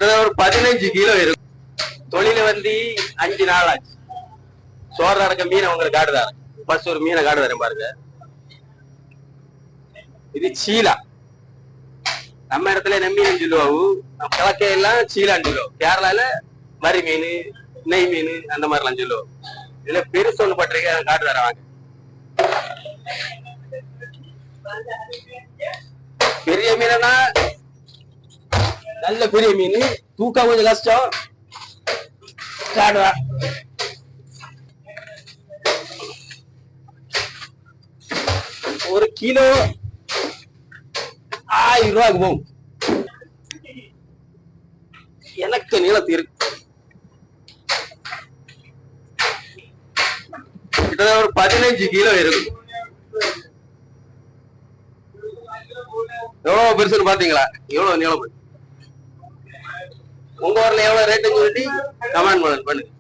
கிட்டத்தட்ட ஒரு 15 கிலோ இருக்கும். தொழில வந்து 5 நாள் ஆச்சு. சோறு அடக்க மீன் உங்களுக்கு காட்டுதாரு. பஸ் ஒரு மீனை காட்டுதாரு பாருங்க. இது சீலா. நம்ம இடத்துல நெம்மீன் சொல்லுவாங்க. கிழக்கே எல்லாம் சீலான்னு சொல்லுவோம். கேரளால மரி மீன், நெய் மீன் அந்த மாதிரி எல்லாம் சொல்லுவோம். இதுல பெருசு ஒண்ணு பட்டிருக்க காட்டுதார வாங்க. பெரிய மீனா நல்ல பெரிய மீன், தூக்கம் கொஞ்சம் கஷ்டம். காடுவா ஒரு கிலோ 1000 ரூபாய்க்கு போகும். எனக்கு நீளத்து இருக்கு. கிட்டத்தட்ட ஒரு 15 கிலோ இருக்கும். எவ்வளவு பெருசுன்னு பாத்தீங்களா? எவ்வளவு நீளம். உங்க ஊர்ல எவ்வளவு ரேட்டுன்னு சொல்லி கமெண்ட் பண்ணுங்க.